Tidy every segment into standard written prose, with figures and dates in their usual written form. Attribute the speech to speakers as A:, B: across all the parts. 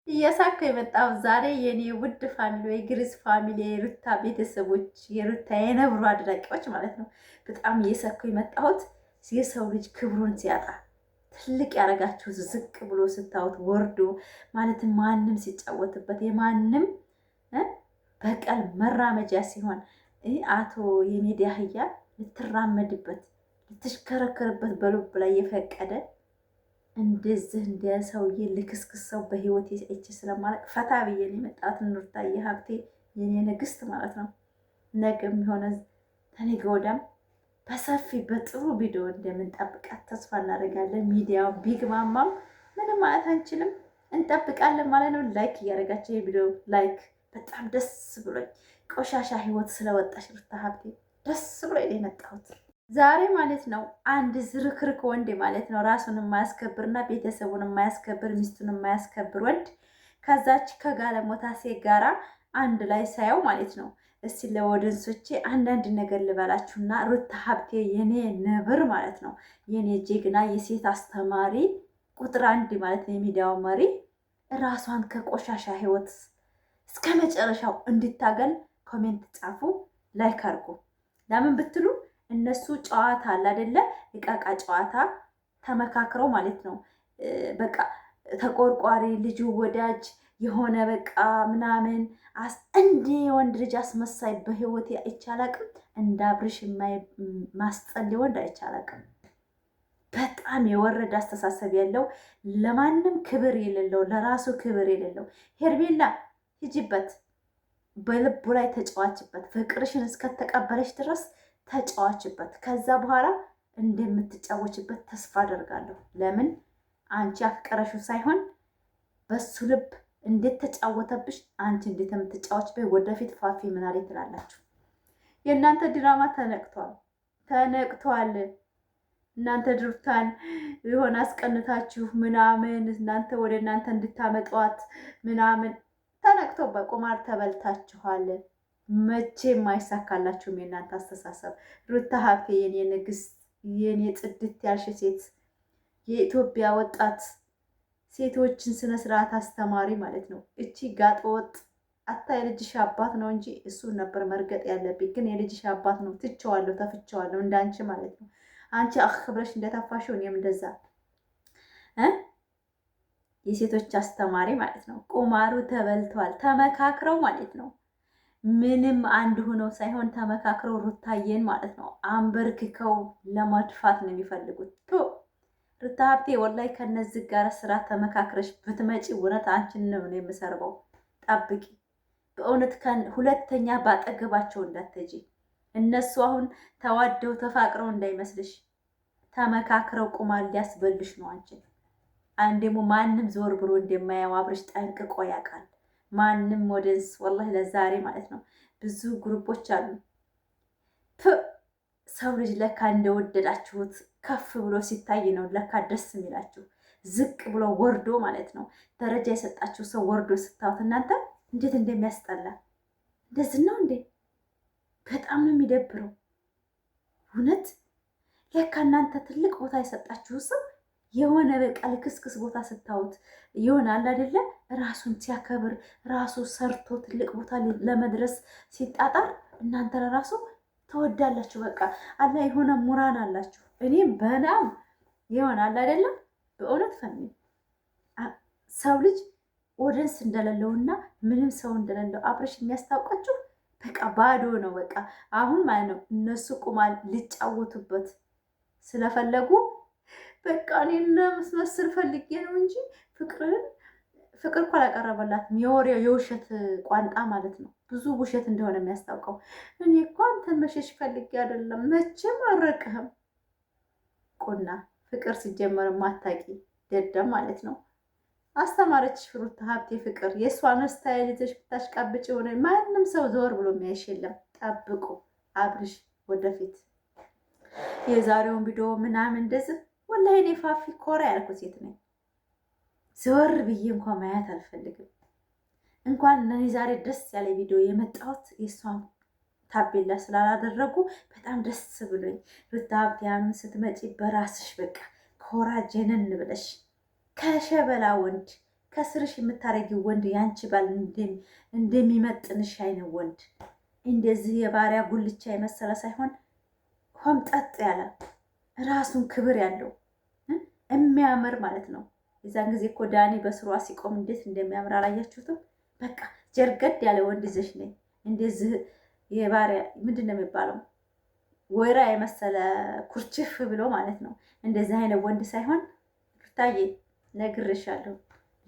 A: እየሳኩ የመጣው ዛሬ የኔ ውድ ፋሚሊ የግሪስ ፋሚሊ የሩታ ቤተሰቦች የሩታ የነብሩ አድናቂዎች ማለት ነው። በጣም እየሳኩ የመጣሁት የሰው ልጅ ክብሩን ሲያጣ ትልቅ ያደረጋችሁት ዝቅ ብሎ ስታዩት ወርዶ ማለትም ማንም ሲጫወትበት የማንም በቀል መራመጃ ሲሆን አቶ የሜዳ አህያ ልትራመድበት ልትሽከረከርበት በልብ ላይ የፈቀደ እንደዚህ እንደ ሰውዬ ልክስክስ ሰው በህይወት አይቼ ስለማለቅ ፈታ ብዬ ነው የመጣሁት። ኑርታዬ ሀብቴ የኔ ንግስት ማለት ነው። ነገም የሆነ ተነገ ወዲያም በሰፊ በጥሩ ቪዲዮ እንደምንጠብቃት ተስፋ እናደርጋለን። ሚዲያው ቢግ ማማም ምንም ማለት አንችልም፣ እንጠብቃለን ማለት ነው። ላይክ እያደረጋቸው የቪዲዮ ላይክ በጣም ደስ ብሎኝ ቆሻሻ ህይወት ስለወጣሽ ሩታ ሀብቴ ደስ ብሎኝ ነው የመጣሁት ዛሬ ማለት ነው። አንድ ዝርክርክ ወንድ ማለት ነው፣ ራሱን የማያስከብርና ቤተሰቡን የማያስከብር ሚስቱን የማያስከብር ወንድ ከዛች ከጋለሞታ ሴት ጋራ አንድ ላይ ሳየው ማለት ነው። እስቲ ለወደንሶቼ አንዳንድ ነገር ልበላችሁና ሩታ ሀብቴ የኔ ነብር ማለት ነው፣ የኔ ጀግና የሴት አስተማሪ ቁጥር አንድ ማለት ነው፣ የሚዲያው መሪ ራሷን ከቆሻሻ ህይወት እስከ መጨረሻው እንድታገል ኮሜንት ጻፉ፣ ላይክ አድርጉ። ለምን ብትሉ እነሱ ጨዋታ አለ አይደለ? እቃቃ ጨዋታ ተመካክረው ማለት ነው። በቃ ተቆርቋሪ ልጁ ወዳጅ የሆነ በቃ ምናምን እንደ ወንድ ልጅ አስመሳይ በህይወት አይቻላቅም። እንደ አብርሽ ማስጠል ወንድ አይቻላቅም። በጣም የወረደ አስተሳሰብ ያለው ለማንም ክብር የሌለው ለራሱ ክብር የሌለው ሄርሜላ ሂጂበት፣ በልቡ ላይ ተጫዋችበት፣ ፍቅርሽን እስከተቀበለች ድረስ ተጫዋችበት። ከዛ በኋላ እንደምትጫወችበት ተስፋ አደርጋለሁ። ለምን አንቺ አፍቀረሽው ሳይሆን በሱ ልብ እንዴት ተጫወተብሽ፣ አንቺ እንዴት የምትጫወችበት ወደፊት ፋፊ ምናሌ ትላላችሁ። የእናንተ ድራማ ተነቅቷል። እናንተ ድርብታን የሆነ አስቀንታችሁ ምናምን እናንተ ወደ እናንተ እንድታመጧት ምናምን ተነቅቶ በቁማር ተበልታችኋል። መቼም አይሳካላችሁም የእናንተ አስተሳሰብ። ሩታ ሀብቴ የኔ ንግስት፣ የኔ ጽድት ያልሽ ሴት፣ የኢትዮጵያ ወጣት ሴቶችን ስነ ስርዓት አስተማሪ ማለት ነው። እቺ ጋጥ ወጥ አታ የልጅሽ አባት ነው እንጂ እሱን ነበር መርገጥ ያለብኝ፣ ግን የልጅሽ አባት ነው። ትቼዋለሁ፣ ተፍቼዋለሁ እንዳንቺ ማለት ነው። አንቺ አክብረሽ እንደተፋሽው እኔም እንደዛ የሴቶች አስተማሪ ማለት ነው። ቁማሩ ተበልተዋል። ተመካክረው ማለት ነው። ምንም አንድ ሆነው ሳይሆን ተመካክረው ሩታዬን ማለት ነው አንበርክከው ለማድፋት ነው የሚፈልጉት። ሩታ ሀብቴ ወላይ ከነዚህ ጋር ስራ ተመካክረሽ ብትመጪ እውነት አንቺን ነው የምሰርበው። ጠብቂ በእውነት ሁለተኛ ባጠገባቸው እንዳትጂ። እነሱ አሁን ተዋደው ተፋቅረው እንዳይመስልሽ፣ ተመካክረው ቁማር ሊያስበልሽ ነው አንቺን። አንዴሞ ማንም ዞር ብሎ እንደማያው አብርሽ ጠንቅቆ ያውቃል። ማንም ወደንስ ወላሂ ለዛሬ ማለት ነው ብዙ ግሩፖች አሉ። ሰው ልጅ ለካ እንደወደዳችሁት ከፍ ብሎ ሲታይ ነው ለካ ደስ የሚላችሁ። ዝቅ ብሎ ወርዶ ማለት ነው ደረጃ የሰጣችሁ ሰው ወርዶ ስታዩት እናንተ እንዴት እንደሚያስጠላ። እንደዚህ ነው እንዴ? በጣም ነው የሚደብረው እውነት። ለካ እናንተ ትልቅ ቦታ የሰጣችሁ ሰው የሆነ በቃ ልክስክስ ቦታ ስታዩት ይሆናል አይደለ? ራሱን ሲያከብር ራሱ ሰርቶ ትልቅ ቦታ ለመድረስ ሲጣጣር እናንተ ለራሱ ተወዳላችሁ። በቃ አላ የሆነ ሙራን አላችሁ። እኔም በናም ይሆናል አይደለም። በእውነት ፈኒ ሰው ልጅ ኦዲየንስ እንደሌለውና ምንም ሰው እንደሌለው አብረሽ የሚያስታውቃችሁ በቃ ባዶ ነው። በቃ አሁን ማለት ነው እነሱ ቁማል ሊጫወቱበት ስለፈለጉ በቃ እኔን ለማስመሰል ፈልጌ ነው እንጂ ፍቅር እኮ አላቀረበላትም። የወሬው የውሸት ቋንጣ ማለት ነው። ብዙ ውሸት እንደሆነ የሚያስታውቀው እኔ እኮ አንተን መሸሽ ፈልጌ አይደለም። መቼም አልረቅህም። ቁና ፍቅር ሲጀመር ማታቂ ደደም ማለት ነው። አስተማረች ሩታ ሀብቴ ፍቅር። የእሷን ስታይል ይዘሽ ብታሽቃብጭ የሆነ ማንም ሰው ዘወር ብሎ የሚያይሽ የለም። ጠብቁ አብርሽ ወደፊት። የዛሬውን ቪዲዮ ምናምን እንደዚህ ወላሂ እኔ ፋፊ ኮራ ያልኩ ሴት ነኝ። ዘወር ብዬ እንኳን ማየት አልፈልግም። እንኳን እኔ ዛሬ ደስ ያለ ቪዲዮ የመጣሁት የእሷን ታቤላ ስላላደረጉ በጣም ደስ ብሎኝ፣ ሩታ ሀብቴ ስትመጪ በራስሽ በቃ ኮራ ጀነን ብለሽ ከሸበላ ወንድ ከስርሽ የምታረጊው ወንድ ያንቺ ባል እንደሚመጥንሽ አይነት ወንድ እንደዚህ የባሪያ ጉልቻ የመሰለ ሳይሆን ሆምጠጥ ያለ ራሱን ክብር ያለው የሚያምር ማለት ነው። የዛን ጊዜ እኮ ዳኒ በስሯ ሲቆም እንዴት እንደሚያምር አላያችሁትም? በቃ ጀርገድ ያለ ወንድ ይዘሽ ነኝ። እንደዚህ የባሪያ ምንድን ነው የሚባለው ወይራ የመሰለ ኩርችፍ ብሎ ማለት ነው። እንደዚህ አይነት ወንድ ሳይሆን ፍታዬ ነግሬሻለሁ፣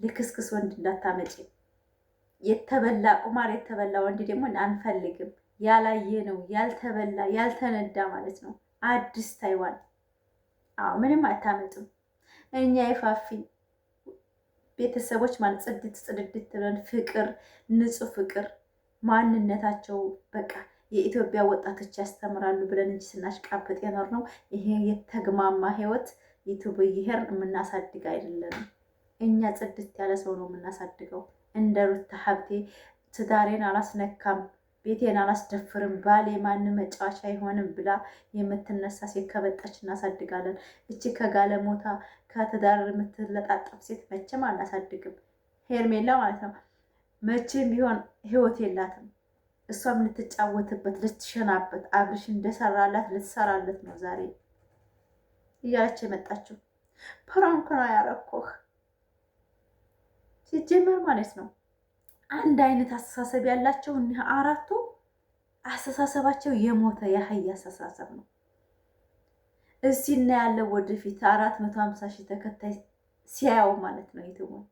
A: ልክስክስ ወንድ እንዳታመጪ። የተበላ ቁማር የተበላ ወንድ ደግሞ አንፈልግም። ያላየ ነው ያልተበላ ያልተነዳ ማለት ነው። አዲስ ታይዋን። አዎ ምንም አታመጡም። እኛ የፋፊ ቤተሰቦች ማለት ጽድት ጽድድት ብለን ፍቅር፣ ንጹህ ፍቅር ማንነታቸው በቃ የኢትዮጵያ ወጣቶች ያስተምራሉ ብለን እንጂ ስናሽቃብጥ የኖር ነው። ይሄ የተግማማ ህይወት ዩቱብ ይሄር የምናሳድግ አይደለንም። እኛ ጽድት ያለ ሰው ነው የምናሳድገው። እንደ ሩታ ሀብቴ ትዳሬን አላስነካም፣ ቤቴን አላስደፍርም፣ ባሌ ማንም መጫወቻ አይሆንም ብላ የምትነሳ ሴት ከበጣች እናሳድጋለን። እቺ ከጋለሞታ ከትዳር የምትለጣጠፍ ሴት መቼም አናሳድግም። ሄርሜላ ማለት ነው መቼም ቢሆን ህይወት የላትም። እሷም ልትጫወትበት ልትሸናበት አብርሽ እንደሰራላት ልትሰራለት ነው ዛሬ እያለች የመጣችው። ፕራንክ ነው ያረኩህ ሲጀመር ማለት ነው። አንድ አይነት አስተሳሰብ ያላቸው እኒህ አራቱ አስተሳሰባቸው የሞተ ያህያ አስተሳሰብ ነው። እስቲ እናያለን ወደፊት 450 ሺህ ተከታይ ሲያየው ማለት ነው ዩቲዩብን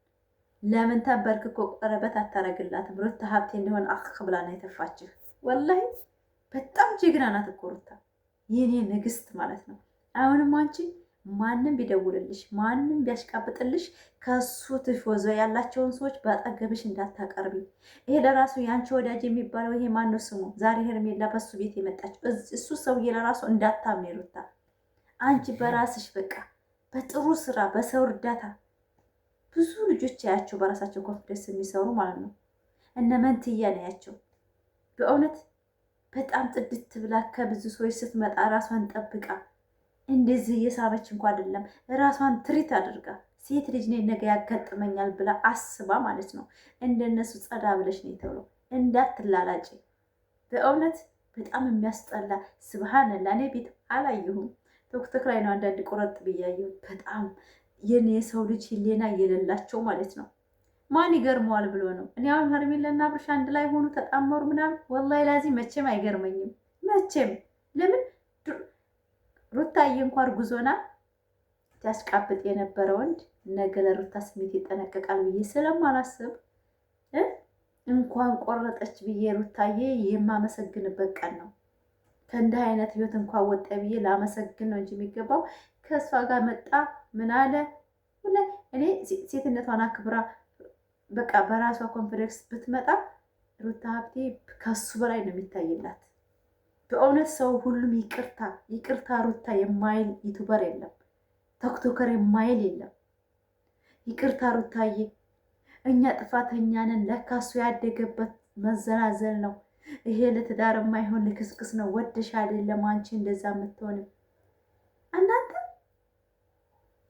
A: ለምን ተንበርክኮ ቀረበት አታረግላትም? ሩታ ሀብቴ እንደሆነ አክ ብላ ነው የተፋችህ። ወላሂ በጣም ጀግና ናት እኮ ሩታ የኔ ንግስት ማለት ነው። አሁንም አንቺ ማንም ቢደውልልሽ ማንም ቢያሽቃብጥልሽ ከሱ ትፎዞ ያላቸውን ሰዎች በአጠገብሽ እንዳታቀርቢ። ይሄ ለራሱ የአንቺ ወዳጅ የሚባለው ይሄ ማነው ስሙ? ዛሬ ሄርሜላ በሱ ቤት የመጣችው እሱ ሰውዬ ለራሱ እንዳታምኔ ሩታ። አንቺ በራስሽ በቃ በጥሩ ስራ በሰው እርዳታ ብዙ ልጆች ያያቸው በራሳቸው ኮንፊደንስ የሚሰሩ ማለት ነው። እነ መንትያ ነው ያቸው። በእውነት በጣም ጥድት ብላ ከብዙ ሰዎች ስትመጣ ራሷን ጠብቃ እንደዚህ እየሳበች እንኳ አይደለም ራሷን ትሪት አድርጋ ሴት ልጅ ነኝ ነገ ያጋጥመኛል ብላ አስባ ማለት ነው። እንደነሱ ጸዳ ብለሽ ነው የተብለው እንዳትላላጭ። በእውነት በጣም የሚያስጠላ ስብሃንላ። እኔ ቤት አላየሁም ቶክቶክ ላይ ነው አንዳንድ ቆረጥ ብያየሁ። በጣም የኔ የሰው ልጅ ህሌና እየሌላቸው ማለት ነው። ማን ይገርመዋል ብሎ ነው። እኔ አሁን ሄርሜላና አብርሽ አንድ ላይ ሆኑ ተጣመሩ ምናምን ወላሂ ላዚ መቼም አይገርመኝም። መቼም ለምን ሩታዬ እንኳን እርጉዞና ሲያስቃብጥ የነበረ ወንድ ነገ ለሩታ ስሜት ይጠነቀቃል ብዬ ስለማላስብ እንኳን ቆረጠች ብዬ ሩታዬ የማመሰግንበት ቀን ነው። ከእንዲህ አይነት ህይወት እንኳን ወጣ ብዬ ላመሰግን ነው እንጂ የሚገባው ከእሷ ጋር መጣ ምን አለ። እኔ ሴትነቷን አክብራ በቃ በራሷ ኮንፊደንስ ብትመጣ ሩታ ሀብቴ ከሱ በላይ ነው የሚታይላት። በእውነት ሰው ሁሉም ይቅርታ ሩታ የማይል ዩቱበር የለም፣ ቶክቶከር የማይል የለም። ይቅርታ ሩታዬ እኛ ጥፋተኛ ነን፣ ለካ እሱ ያደገበት መዘናዘል ነው። ይሄ ለትዳር የማይሆን ልክስክስ ነው። ወደሽ አይደለም አንቺ እንደዛ የምትሆንም። እናንተ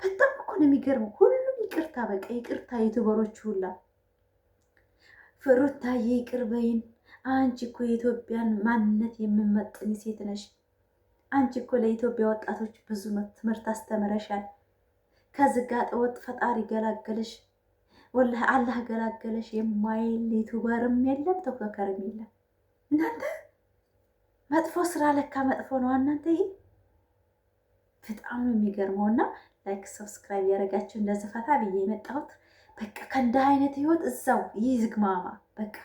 A: በጣም እኮ ነው የሚገርመው። ሁሉም ይቅርታ በቃ ይቅርታ ዩቱበሮች ሁላ ሩታዬ ይቅር በይን። አንቺ እኮ የኢትዮጵያን ማንነት የምመጥን ሴት ነሽ። አንቺ እኮ ለኢትዮጵያ ወጣቶች ብዙ ትምህርት አስተምረሻል። ከዝጋጠ ወጥ ፈጣሪ ገላገለሽ፣ ወላሂ አላህ ገላገለሽ የማይል ዩቱበርም የለም ቶክቶከርም የለም። እናንተ መጥፎ ስራ ለካ መጥፎ ነው። እናንተ ይሄ በጣም ነው የሚገርመው። እና ላይክ ሰብስክራይብ ያደረጋችሁ እንደዚህ ፈታ ብዬ የመጣሁት በቃ ከእንደ አይነት ህይወት እዛው ይዝግማማ። በቃ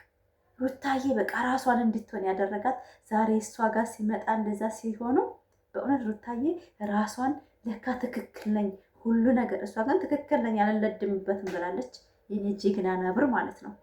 A: ሩታዬ በቃ ራሷን እንድትሆን ያደረጋት ዛሬ እሷ ጋር ሲመጣ እንደዛ ሲሆኑ በእውነት ሩታዬ ራሷን ለካ ትክክል ነኝ ሁሉ ነገር እሷ ግን ትክክል ነኝ አልለድምበትም ብላለች። የኔ ጀግና ነብር ማለት ነው።